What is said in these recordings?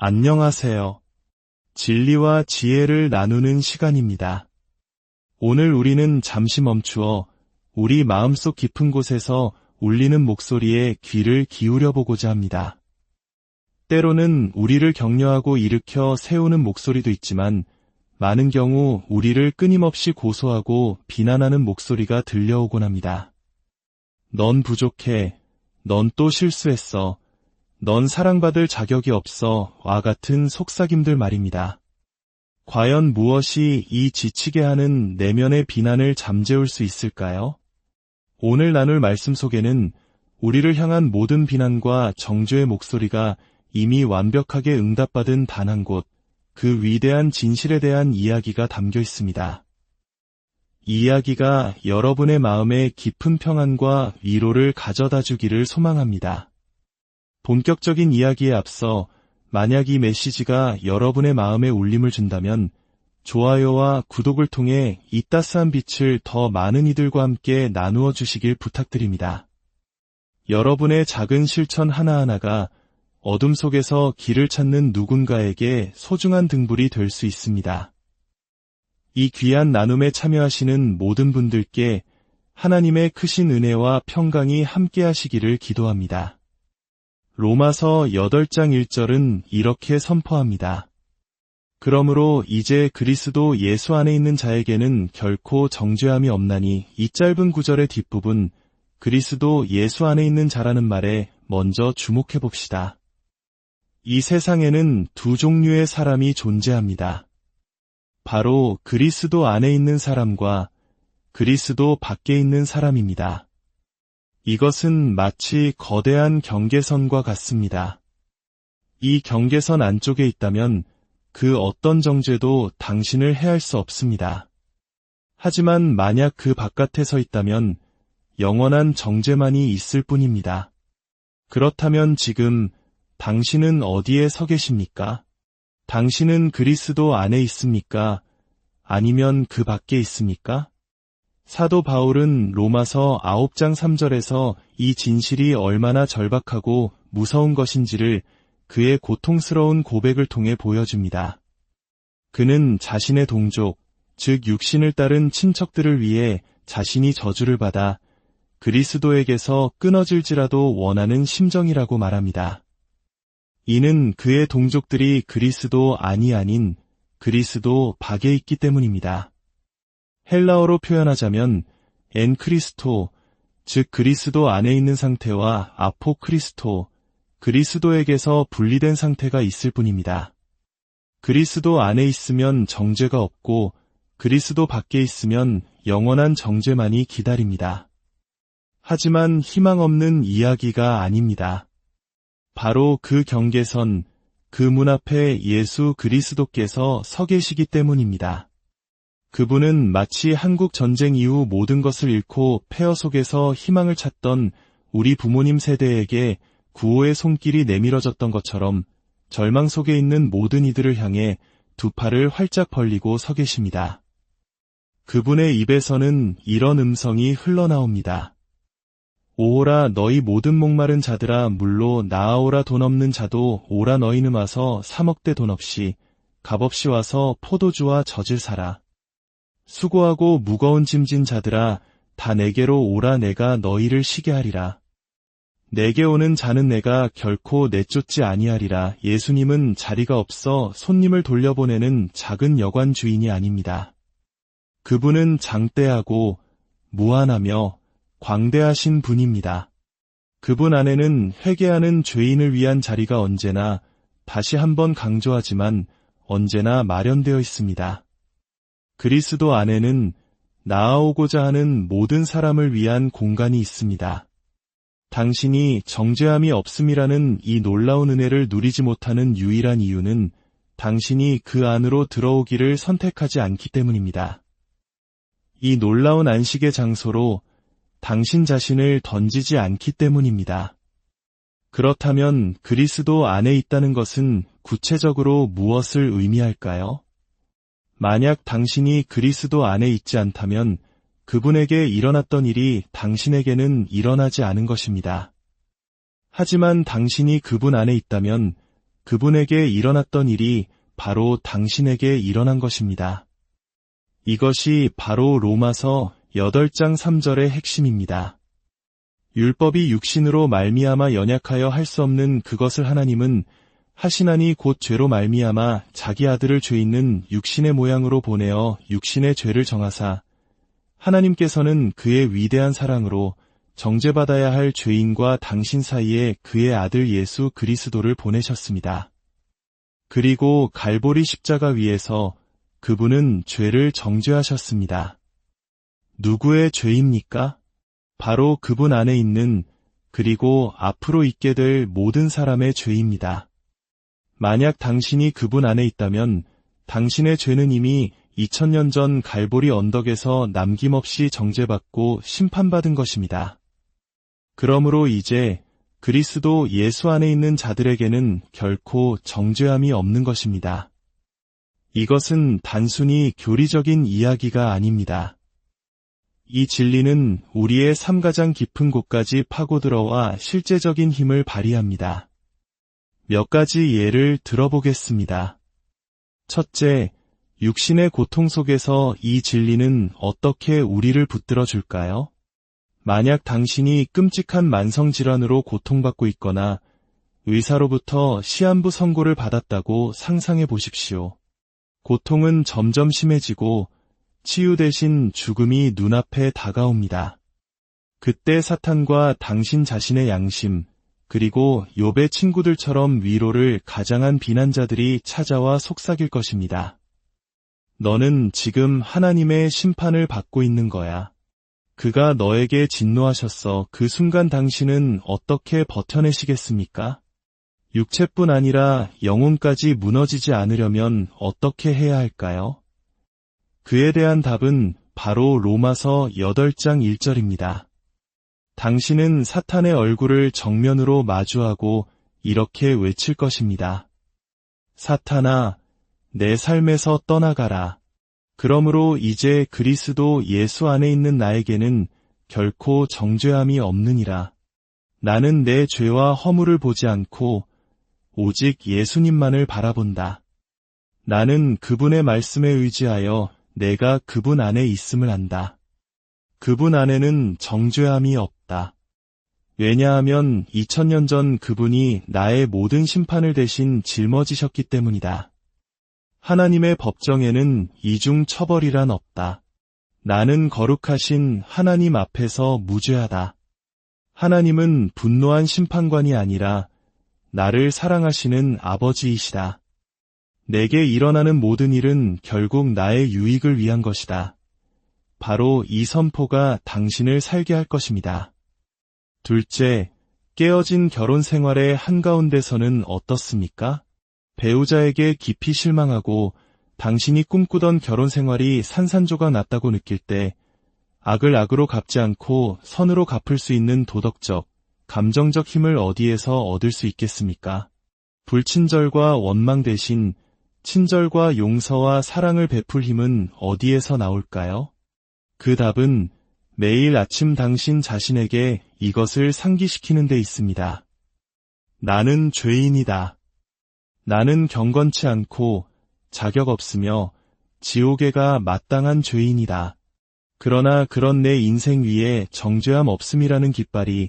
안녕하세요. 진리와 지혜를 나누는 시간입니다. 오늘 우리는 잠시 멈추어 우리 마음속 깊은 곳에서 울리는 목소리에 귀를 기울여 보고자 합니다. 때로는 우리를 격려하고 일으켜 세우는 목소리도 있지만 많은 경우 우리를 끊임없이 고소하고 비난하는 목소리가 들려오곤 합니다. 넌 부족해. 넌 또 실수했어. 넌 사랑받을 자격이 없어. 와 같은 속삭임들 말입니다. 과연 무엇이 이 지치게 하는 내면의 비난을 잠재울 수 있을까요? 오늘 나눌 말씀 속에는 우리를 향한 모든 비난과 정죄의 목소리가 이미 완벽하게 응답받은 단 한 곳, 그 위대한 진실에 대한 이야기가 담겨 있습니다. 이 이야기가 여러분의 마음에 깊은 평안과 위로를 가져다 주기를 소망합니다. 본격적인 이야기에 앞서 만약 이 메시지가 여러분의 마음에 울림을 준다면 좋아요와 구독을 통해 이 따스한 빛을 더 많은 이들과 함께 나누어 주시길 부탁드립니다. 여러분의 작은 실천 하나하나가 어둠 속에서 길을 찾는 누군가에게 소중한 등불이 될 수 있습니다. 이 귀한 나눔에 참여하시는 모든 분들께 하나님의 크신 은혜와 평강이 함께 하시기를 기도합니다. 로마서 8장 1절은 이렇게 선포합니다. 그러므로 이제 그리스도 예수 안에 있는 자에게는 결코 정죄함이 없나니. 이 짧은 구절의 뒷부분, 그리스도 예수 안에 있는 자라는 말에 먼저 주목해 봅시다. 이 세상에는 두 종류의 사람이 존재합니다. 바로 그리스도 안에 있는 사람과 그리스도 밖에 있는 사람입니다. 이것은 마치 거대한 경계선과 같습니다. 이 경계선 안쪽에 있다면 그 어떤 정죄도 당신을 해할 수 없습니다. 하지만 만약 그 바깥에 서 있다면 영원한 정죄만이 있을 뿐입니다. 그렇다면 지금 당신은 어디에 서 계십니까? 당신은 그리스도 안에 있습니까? 아니면 그 밖에 있습니까? 사도 바울은 로마서 9장 3절에서 이 진실이 얼마나 절박하고 무서운 것인지를 그의 고통스러운 고백을 통해 보여줍니다. 그는 자신의 동족, 즉 육신을 따른 친척들을 위해 자신이 저주를 받아 그리스도에게서 끊어질지라도 원하는 심정이라고 말합니다. 이는 그의 동족들이 그리스도 안이 아닌 그리스도 밖에 있기 때문입니다. 헬라어로 표현하자면 엔 크리스토, 즉 그리스도 안에 있는 상태와 아포 크리스토, 그리스도에게서 분리된 상태가 있을 뿐입니다. 그리스도 안에 있으면 정죄가 없고 그리스도 밖에 있으면 영원한 정죄만이 기다립니다. 하지만 희망 없는 이야기가 아닙니다. 바로 그 경계선, 그 문 앞에 예수 그리스도께서 서 계시기 때문입니다. 그분은 마치 한국 전쟁 이후 모든 것을 잃고 폐허 속에서 희망을 찾던 우리 부모님 세대에게 구호의 손길이 내밀어졌던 것처럼 절망 속에 있는 모든 이들을 향해 두 팔을 활짝 벌리고 서 계십니다. 그분의 입에서는 이런 음성이 흘러나옵니다. 오호라 너희 모든 목마른 자들아 물로 나아오라. 돈 없는 자도 오라. 너희는 와서 사 먹되 돈 없이 값없이 와서 포도주와 젖을 사라. 수고하고 무거운 짐진 자들아 다 내게로 오라. 내가 너희를 쉬게 하리라. 내게 오는 자는 내가 결코 내쫓지 아니하리라. 예수님은 자리가 없어 손님을 돌려보내는 작은 여관 주인이 아닙니다. 그분은 장대하고 무한하며 광대하신 분입니다. 그분 안에는 회개하는 죄인을 위한 자리가 언제나, 다시 한번 강조하지만 언제나 마련되어 있습니다. 그리스도 안에는 나아오고자 하는 모든 사람을 위한 공간이 있습니다. 당신이 정죄함이 없음이라는 이 놀라운 은혜를 누리지 못하는 유일한 이유는 당신이 그 안으로 들어오기를 선택하지 않기 때문입니다. 이 놀라운 안식의 장소로 당신 자신을 던지지 않기 때문입니다. 그렇다면 그리스도 안에 있다는 것은 구체적으로 무엇을 의미할까요? 만약 당신이 그리스도 안에 있지 않다면 그분에게 일어났던 일이 당신에게는 일어나지 않은 것입니다. 하지만 당신이 그분 안에 있다면 그분에게 일어났던 일이 바로 당신에게 일어난 것입니다. 이것이 바로 로마서 8장 3절의 핵심입니다. 율법이 육신으로 말미암아 연약하여 할 수 없는 그것을 하나님은 하시나니 곧 죄로 말미암아 자기 아들을 죄 있는 육신의 모양으로 보내어 육신의 죄를 정하사 하나님께서는 그의 위대한 사랑으로 정죄받아야 할 죄인과 당신 사이에 그의 아들 예수 그리스도를 보내셨습니다. 그리고 갈보리 십자가 위에서 그분은 죄를 정죄하셨습니다. 누구의 죄입니까? 바로 그분 안에 있는 그리고 앞으로 있게 될 모든 사람의 죄입니다. 만약 당신이 그분 안에 있다면 당신의 죄는 이미 2000년 전 갈보리 언덕에서 남김없이 정죄받고 심판받은 것입니다. 그러므로 이제 그리스도 예수 안에 있는 자들에게는 결코 정죄함이 없는 것입니다. 이것은 단순히 교리적인 이야기가 아닙니다. 이 진리는 우리의 삶 가장 깊은 곳까지 파고들어와 실제적인 힘을 발휘합니다. 몇 가지 예를 들어보겠습니다. 첫째, 육신의 고통 속에서 이 진리는 어떻게 우리를 붙들어 줄까요? 만약 당신이 끔찍한 만성질환으로 고통받고 있거나 의사로부터 시한부 선고를 받았다고 상상해 보십시오. 고통은 점점 심해지고 치유 대신 죽음이 눈앞에 다가옵니다. 그때 사탄과 당신 자신의 양심, 그리고 욥의 친구들처럼 위로를 가장한 비난자들이 찾아와 속삭일 것입니다. 너는 지금 하나님의 심판을 받고 있는 거야. 그가 너에게 진노하셨어. 그 순간 당신은 어떻게 버텨내시겠습니까? 육체뿐 아니라 영혼까지 무너지지 않으려면 어떻게 해야 할까요? 그에 대한 답은 바로 로마서 8장 1절입니다. 당신은 사탄의 얼굴을 정면으로 마주하고 이렇게 외칠 것입니다. 사탄아, 내 삶에서 떠나가라. 그러므로 이제 그리스도 예수 안에 있는 나에게는 결코 정죄함이 없느니라. 나는 내 죄와 허물을 보지 않고 오직 예수님만을 바라본다. 나는 그분의 말씀에 의지하여 내가 그분 안에 있음을 안다. 그분 안에는 정죄함이 없다. 왜냐하면 2000년 전 그분이 나의 모든 심판을 대신 짊어지셨기 때문이다. 하나님의 법정에는 이중 처벌이란 없다. 나는 거룩하신 하나님 앞에서 무죄하다. 하나님은 분노한 심판관이 아니라 나를 사랑하시는 아버지이시다. 내게 일어나는 모든 일은 결국 나의 유익을 위한 것이다. 바로 이 선포가 당신을 살게 할 것입니다. 둘째, 깨어진 결혼 생활의 한가운데서는 어떻습니까? 배우자에게 깊이 실망하고 당신이 꿈꾸던 결혼 생활이 산산조각 났다고 느낄 때 악을 악으로 갚지 않고 선으로 갚을 수 있는 도덕적, 감정적 힘을 어디에서 얻을 수 있겠습니까? 불친절과 원망 대신 친절과 용서와 사랑을 베풀 힘은 어디에서 나올까요? 그 답은 매일 아침 당신 자신에게 이것을 상기시키는 데 있습니다. 나는 죄인이다. 나는 경건치 않고 자격 없으며 지옥에 가 마땅한 죄인이다. 그러나 그런 내 인생 위에 정죄함 없음이라는 깃발이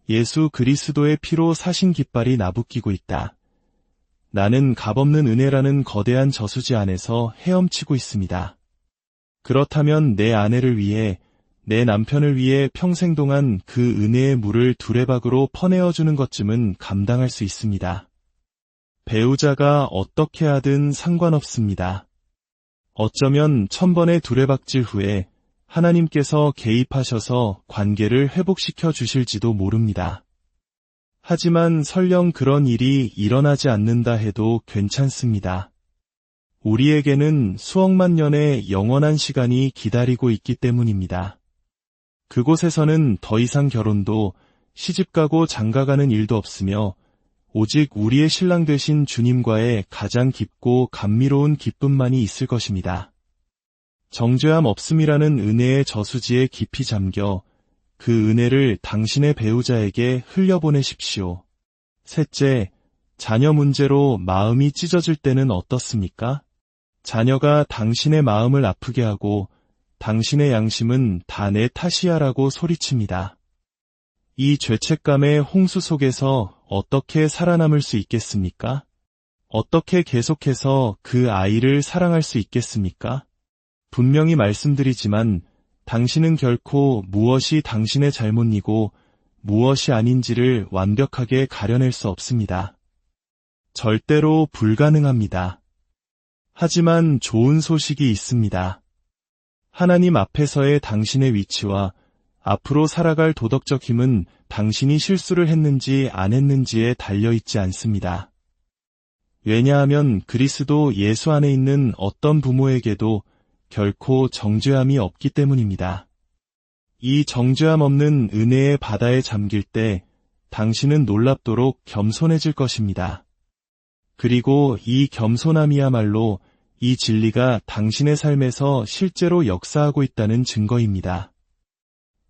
예수 그리스도의 피로 사신 깃발이 나부끼고 있다. 나는 값없는 은혜라는 거대한 저수지 안에서 헤엄치고 있습니다. 그렇다면 내 아내를 위해, 내 남편을 위해 평생 동안 그 은혜의 물을 두레박으로 퍼내어주는 것쯤은 감당할 수 있습니다. 배우자가 어떻게 하든 상관없습니다. 어쩌면 1000번의 두레박질 후에 하나님께서 개입하셔서 관계를 회복시켜 주실지도 모릅니다. 하지만 설령 그런 일이 일어나지 않는다 해도 괜찮습니다. 우리에게는 수억만 년의 영원한 시간이 기다리고 있기 때문입니다. 그곳에서는 더 이상 결혼도 시집가고 장가가는 일도 없으며 오직 우리의 신랑 되신 주님과의 가장 깊고 감미로운 기쁨만이 있을 것입니다. 정죄함 없음이라는 은혜의 저수지에 깊이 잠겨 그 은혜를 당신의 배우자에게 흘려보내십시오. 셋째, 자녀 문제로 마음이 찢어질 때는 어떻습니까? 자녀가 당신의 마음을 아프게 하고 당신의 양심은 다 내 탓이야라고 소리칩니다. 이 죄책감의 홍수 속에서 어떻게 살아남을 수 있겠습니까? 어떻게 계속해서 그 아이를 사랑할 수 있겠습니까? 분명히 말씀드리지만 당신은 결코 무엇이 당신의 잘못이고 무엇이 아닌지를 완벽하게 가려낼 수 없습니다. 절대로 불가능합니다. 하지만 좋은 소식이 있습니다. 하나님 앞에서의 당신의 위치와 앞으로 살아갈 도덕적 힘은 당신이 실수를 했는지 안 했는지에 달려있지 않습니다. 왜냐하면 그리스도 예수 안에 있는 어떤 부모에게도 결코 정죄함이 없기 때문입니다. 이 정죄함 없는 은혜의 바다에 잠길 때 당신은 놀랍도록 겸손해질 것입니다. 그리고 이 겸손함이야말로 이 진리가 당신의 삶에서 실제로 역사하고 있다는 증거입니다.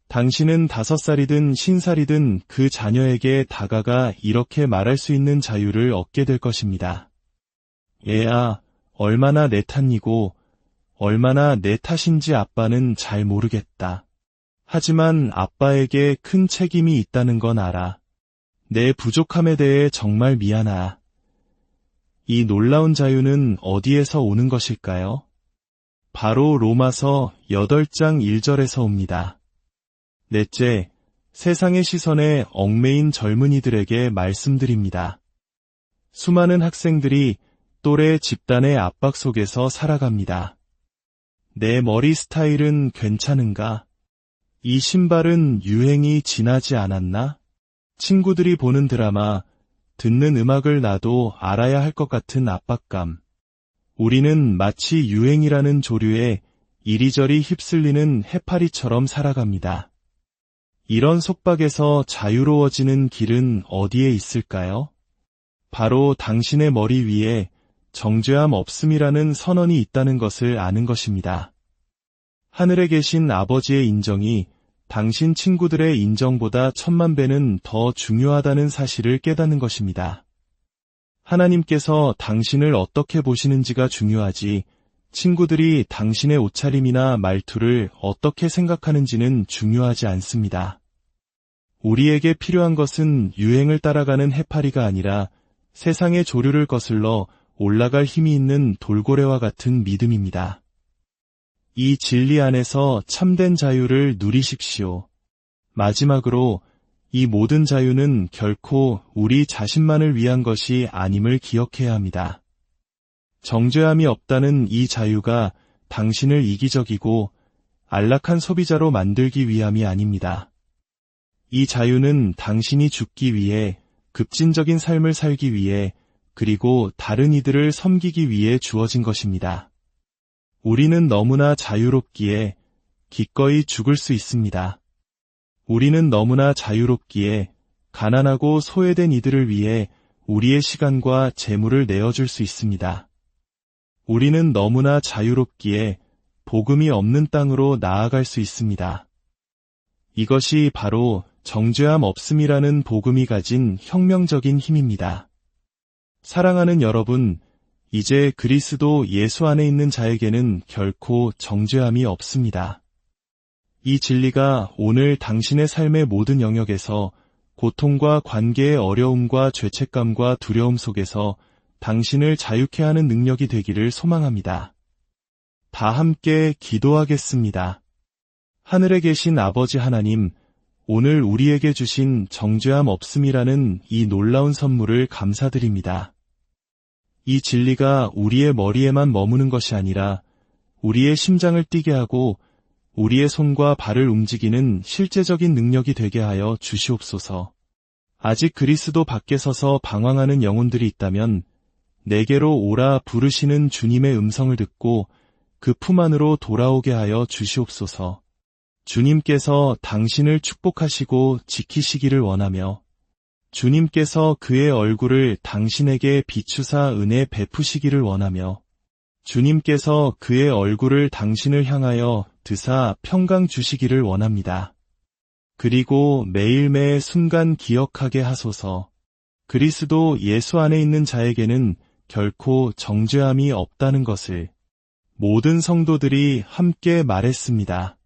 당신은 5살이든 50살이든 그 자녀에게 다가가 이렇게 말할 수 있는 자유를 얻게 될 것입니다. 얘야, 얼마나 내 탓이고 얼마나 내 탓인지 아빠는 잘 모르겠다. 하지만 아빠에게 큰 책임이 있다는 건 알아. 내 부족함에 대해 정말 미안하. 이 놀라운 자유는 어디에서 오는 것일까요? 바로 로마서 8장 1절에서 옵니다. 넷째, 세상의 시선에 얽매인 젊은이들에게 말씀드립니다. 수많은 학생들이 또래 집단의 압박 속에서 살아갑니다. 내 머리 스타일은 괜찮은가? 이 신발은 유행이 지나지 않았나? 친구들이 보는 드라마, 듣는 음악을 나도 알아야 할 것 같은 압박감. 우리는 마치 유행이라는 조류에 이리저리 휩쓸리는 해파리처럼 살아갑니다. 이런 속박에서 자유로워지는 길은 어디에 있을까요? 바로 당신의 머리 위에 정죄함 없음이라는 선언이 있다는 것을 아는 것입니다. 하늘에 계신 아버지의 인정이 당신 친구들의 인정보다 1000만 배는 더 중요하다는 사실을 깨닫는 것입니다. 하나님께서 당신을 어떻게 보시는지가 중요하지, 친구들이 당신의 옷차림이나 말투를 어떻게 생각하는지는 중요하지 않습니다. 우리에게 필요한 것은 유행을 따라가는 해파리가 아니라 세상의 조류를 거슬러 올라갈 힘이 있는 돌고래와 같은 믿음입니다. 이 진리 안에서 참된 자유를 누리십시오. 마지막으로 이 모든 자유는 결코 우리 자신만을 위한 것이 아님을 기억해야 합니다. 정죄함이 없다는 이 자유가 당신을 이기적이고 안락한 소비자로 만들기 위함이 아닙니다. 이 자유는 당신이 죽기 위해, 급진적인 삶을 살기 위해, 그리고 다른 이들을 섬기기 위해 주어진 것입니다. 우리는 너무나 자유롭기에 기꺼이 죽을 수 있습니다. 우리는 너무나 자유롭기에 가난하고 소외된 이들을 위해 우리의 시간과 재물을 내어줄 수 있습니다. 우리는 너무나 자유롭기에 복음이 없는 땅으로 나아갈 수 있습니다. 이것이 바로 정죄함 없음이라는 복음이 가진 혁명적인 힘입니다. 사랑하는 여러분, 이제 그리스도 예수 안에 있는 자에게는 결코 정죄함이 없습니다. 이 진리가 오늘 당신의 삶의 모든 영역에서 고통과 관계의 어려움과 죄책감과 두려움 속에서 당신을 자유케 하는 능력이 되기를 소망합니다. 다 함께 기도하겠습니다. 하늘에 계신 아버지 하나님, 오늘 우리에게 주신 정죄함 없음이라는 이 놀라운 선물을 감사드립니다. 이 진리가 우리의 머리에만 머무는 것이 아니라 우리의 심장을 뛰게 하고 우리의 손과 발을 움직이는 실제적인 능력이 되게 하여 주시옵소서. 아직 그리스도 밖에 서서 방황하는 영혼들이 있다면 내게로 오라 부르시는 주님의 음성을 듣고 그 품 안으로 돌아오게 하여 주시옵소서. 주님께서 당신을 축복하시고 지키시기를 원하며 주님께서 그의 얼굴을 당신에게 비추사 은혜 베푸시기를 원하며 주님께서 그의 얼굴을 당신을 향하여 드사 평강 주시기를 원합니다. 그리고 매일매일 순간 기억하게 하소서. 그리스도 예수 안에 있는 자에게는 결코 정죄함이 없다는 것을 모든 성도들이 함께 말했습니다.